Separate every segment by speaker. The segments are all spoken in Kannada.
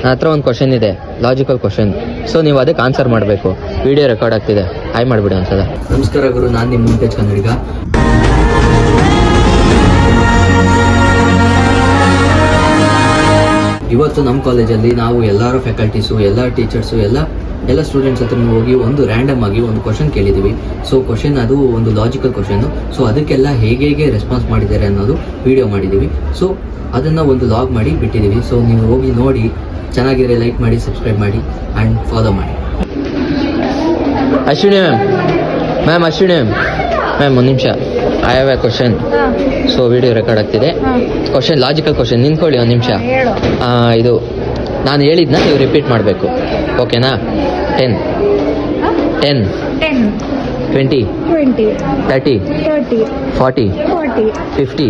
Speaker 1: ನನ್ನ ಹತ್ರ ಒಂದು ಕ್ವಶನ್ ಇದೆ, ಲಾಜಿಕಲ್ ಕ್ವಶನ್. ಸೊ ನೀವು ಅದಕ್ಕೆ ಆನ್ಸರ್ ಮಾಡಬೇಕು. ವಿಡಿಯೋ ರೆಕಾರ್ಡ್ ಆಗ್ತಿದೆ, ಹಾಯ್ ಮಾಡಿಬಿಡಿ ಒಂದ್ಸಲ. ನಮಸ್ಕಾರ ಗುರು, ನಾನು ನಿಮ್ಮ ಮುಂಟೇಜ್ ಕನ್ನಡಿಗ. ಇವತ್ತು ನಮ್ಮ ಕಾಲೇಜಲ್ಲಿ ನಾವು ಎಲ್ಲರೂ ಫ್ಯಾಕಲ್ಟೀಸು, ಎಲ್ಲ ಟೀಚರ್ಸು, ಎಲ್ಲ ಸ್ಟೂಡೆಂಟ್ಸ್ ಹತ್ರ ಹೋಗಿ ಒಂದು ರ್ಯಾಂಡಮ್ ಆಗಿ ಒಂದು ಕ್ವಶನ್ ಕೇಳಿದ್ದೀವಿ. ಸೊ ಕ್ವಶನ್ ಅದು ಒಂದು ಲಾಜಿಕಲ್ ಕ್ವಶನ್ನು. ಸೊ ಅದಕ್ಕೆಲ್ಲ ಹೇಗೆ ರೆಸ್ಪಾನ್ಸ್ ಮಾಡಿದ್ದಾರೆ ಅನ್ನೋದು ವಿಡಿಯೋ ಮಾಡಿದ್ದೀವಿ. ಸೊ ಅದನ್ನು ಒಂದು ಲಾಗ್ ಮಾಡಿ ಬಿಟ್ಟಿದ್ದೀವಿ. ಸೊ ನೀವು ಹೋಗಿ ನೋಡಿ, ಚೆನ್ನಾಗಿದ್ರೆ ಲೈಕ್ ಮಾಡಿ, ಸಬ್ಸ್ಕ್ರೈಬ್ ಮಾಡಿ ಆ್ಯಂಡ್ ಫಾಲೋ ಮಾಡಿ. ಅಶ್ವಿನಿ ಮ್ಯಾಮ್ ಅಶ್ವಿನಿ ಮ್ಯಾಮ್ ಒಂದು ನಿಮಿಷ, I have A question. So video record ಆಗ್ತಿದೆ. ಕ್ವಶನ್ ಲಾಜಿಕಲ್ ಕ್ವಶನ್, ನಿಂತ್ಕೊಳ್ಳಿ ಒಂದು ನಿಮಿಷ. ಇದು ನಾನು ಹೇಳಿದ್ನ ನೀವು ರಿಪೀಟ್ ಮಾಡಬೇಕು, ಓಕೆನಾ? 10 20 30 40 50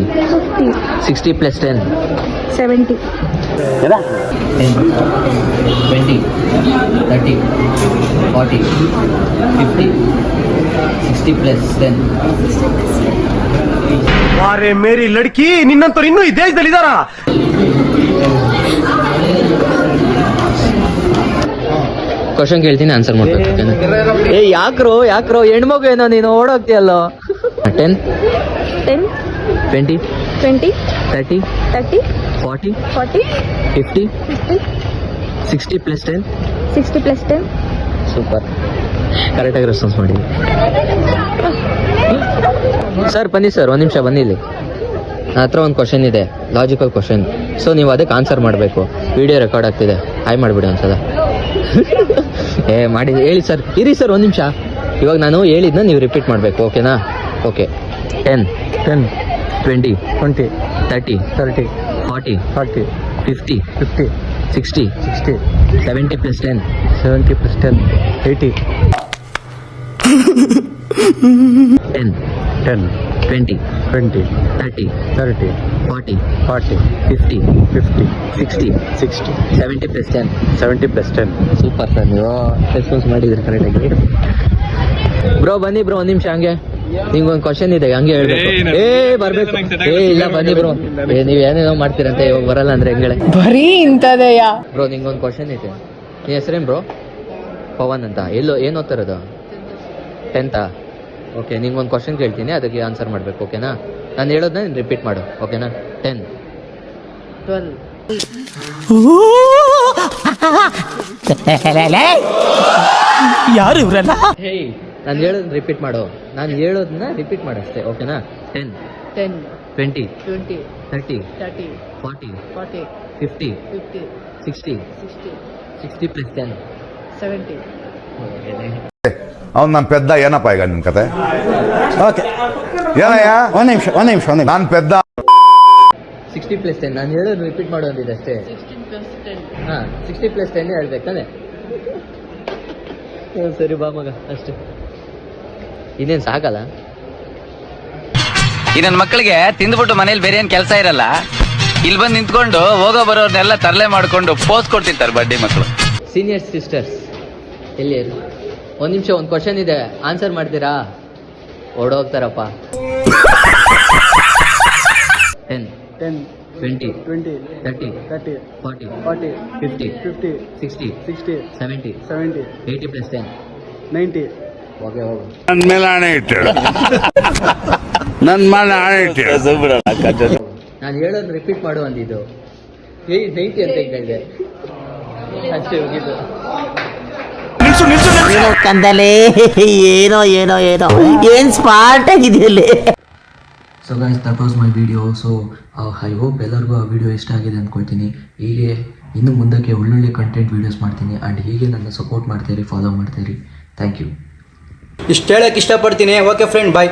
Speaker 1: 60 plus 10
Speaker 2: 70
Speaker 1: 10 20 30 40 50 60 plus 10.
Speaker 3: ಅರೆ ಮೇರಿ ಲಡ್ಕಿ, ನಿನ್ನಂತವ್ರು ಇನ್ನೂ ಈ ದೇಶದಲ್ಲಿ ಇದಾರ?
Speaker 1: ಕ್ವಶನ್ ಕೇಳ್ತೀನಿ, ಆನ್ಸರ್ ಮಾಡ್ಬೇಕು. ಏ ಯಾಕ್ರೋ ಹೆಣ್ಮಗು ಏನೋ ನೀನು ಓಡೋಗ್ತೀಯಲ್ಲೋ. 10 20 30 40 50 60 plus 10. ಸೂಪರ್, ಕರೆಕ್ಟಾಗಿ ರೆಸ್ಪಾನ್ಸ್ ಮಾಡಿ. ಸರ್ ಬನ್ನಿ ಸರ್, ಒಂದು ನಿಮಿಷ ಬನ್ನಿ ಇಲ್ಲಿ. ನನ್ನ ಹತ್ರ ಒಂದು ಕ್ವಶನ್ ಇದೆ, ಲಾಜಿಕಲ್ ಕ್ವಶನ್. ಸೊ ನೀವು ಅದಕ್ಕೆ ಆನ್ಸರ್ ಮಾಡಬೇಕು. ವಿಡಿಯೋ ರೆಕಾರ್ಡ್ ಆಗ್ತಿದೆ, ಹಾಯ್ ಮಾಡಿಬಿಡಿ ಒಂದ್ಸಲ. ಮಾಡಿ ಹೇಳಿ ಸರ್, ಇರಿ ಸರ್ ಒಂದು ನಿಮಿಷ. ಇವಾಗ ನಾನು ಹೇಳಿದ್ನ ನೀವು ರಿಪೀಟ್ ಮಾಡಬೇಕು, ಓಕೆನಾ? Okay. 10 20 30 40 50 60 70 plus 10 80 10 20 30 40 50 60 70 plus 10. Super sir, ನೀವು ರೆಸ್ಪಾನ್ಸ್ ಮಾಡಿದ್ರಿ ಕರೆಕ್ಟಾಗಿ. ಬ್ರೋ ಬನ್ನಿ ಬ್ರೋ, ಒಂದು ನಿಮಿಷ ಹಂಗೆ. ನಿಮ್ಗೊಂದು ಕ್ವಶನ್ ಇದೆ, ಹಂಗೆ ಹೇಳ್ಬೇಕು. ಬರ್ಬೇಕು. ಇಲ್ಲ ಬನ್ನಿ ಬ್ರೋ. ನೀವ್ ಏನೇನೋ ಮಾಡ್ತೀರಂತೆ, ಇವಾಗ ಬರಲ್ಲ ಅಂದ್ರೆ ಹೆಂಗೆ?
Speaker 2: ಬರೀ ಇಂಥದೆಯಾ
Speaker 1: ಬ್ರೋ, ನಿಂಗೊಂದು ಕ್ವಶನ್ ಇದೆ. ನೀನ್ ಹೆಸರೇನು ಬ್ರೋ? ಪವನ್ ಅಂತ. ಏನು ಓದ್ತಿರೋದು? 10th. ಓಕೆ, ನಿಂಗೊಂದು ಕ್ವಶನ್ ಕೇಳ್ತೀನಿ, ಅದಕ್ಕೆ ಆನ್ಸರ್ ಮಾಡ್ಬೇಕು, ಓಕೆನಾ? ನಾನು ಹೇಳೋದನ್ನ ನೀನು ರಿಪೀಟ್ ಮಾಡು, ಓಕೆನಾ? 10 12
Speaker 3: ಯಾರು ಇವರಲ್ಲ?
Speaker 1: ನಾನು ಹೇಳೋದನ್ನ ರಿಪೀಟ್ ಮಾಡು, ಅಷ್ಟೇ, ಓಕೆನಾ? 10 20 30 40 50 60 plus 10 70.
Speaker 4: ಅವ್ನು ನನ್ನ ಪೆದ್ದ. ಏನಪ್ಪ ಈಗ ನಿಮ್ ಕತೆ?
Speaker 3: ಓಕೆ,
Speaker 4: ಏನಯ್ಯ?
Speaker 3: ಒಂದ್ ನಿಮಿಷ
Speaker 4: ನಾನು ಪೆದ್ದ.
Speaker 1: 60 plus 10. ನಾನು ಹೇಳೋದು ರಿಪೀಟ್ ಮಾಡೋ ಅಂದಿದೆ ಅಷ್ಟೇ. 60 plus 10 ಹೇಳ್ಬೇಕಾನೆ. ಸರಿ ಬಾ ಮಗ, ಅಷ್ಟೇ. ಇನ್ನೇನು ಸಾಕಲ್ಲ?
Speaker 5: ಈ ನನ್ನ ಮಕ್ಕಳಿಗೆ ತಿಂದ್ಬಿಟ್ಟು ಮನೇಲಿ ಬೇರೆ ಏನ್ ಕೆಲಸ ಇರಲ್ಲ, ಇಲ್ಲಿ ಬಂದು ನಿಂತ್ಕೊಂಡು ಹೋಗೋ ಬರೋರ್ನೆಲ್ಲ ತರಲೆ ಮಾಡ್ಕೊಂಡು ಪೋಸ್ ಕೊಡ್ತಿರ್ತಾರೆ ಬಡ್ಡಿ ಮಕ್ಕಳು.
Speaker 1: ಸೀನಿಯರ್ ಸಿಸ್ಟರ್ಸ್ ಎಲ್ಲಿ? ಒಂದು ನಿಮಿಷ, ಒಂದು ಕ್ವಶನ್ ಇದೆ, ಆನ್ಸರ್ ಮಾಡ್ತೀರಾ? ಓಡೋಗ್ತಾರಪ್ಪ. 10 20 30 40 50 60 70 80 plus 10 90. ಹೋಗಿ
Speaker 4: ನನ್ನ ಮೇಲೆ ಆಣೆ ಇಟ್ಟು
Speaker 1: ನಾನು ಹೇಳೋದು ರಿಪೀಟ್ ಮಾಡು ಅಂದಿದ್ದು. 90 ಅಂತ ಹೇಳಿದೆ ಅಷ್ಟೇ, ಹೋಗಿದ್ದು.
Speaker 6: ಏನೋ ಕಂದಲೆ, ಏನೋ ಏನ್ ಸ್ಮಾರ್ಟ್ ಆಗಿದೆಯಲ್ಲಿ.
Speaker 1: So guys, that was my video. So I hope ಎಲ್ಲರಿಗೂ ಆ ವಿಡಿಯೋ ಇಷ್ಟ ಆಗಿದೆ ಅಂದ್ಕೊಳ್ತೀನಿ. ಹೀಗೆ ಇನ್ನು ಮುಂದಕ್ಕೆ ಒಳ್ಳೊಳ್ಳೆ ಕಂಟೆಂಟ್ ವೀಡಿಯೋಸ್ ಮಾಡ್ತೀನಿ, ಆ್ಯಂಡ್ ಹೀಗೆ ನನ್ನ ಸಪೋರ್ಟ್ ಮಾಡ್ತೀರಿ, ಫಾಲೋ ಮಾಡ್ತೀರಿ. Thank you.
Speaker 7: ಇಷ್ಟು ಹೇಳಕ್ಕೆ ಇಷ್ಟಪಡ್ತೀನಿ. ಓಕೆ ಫ್ರೆಂಡ್, ಬಾಯ್.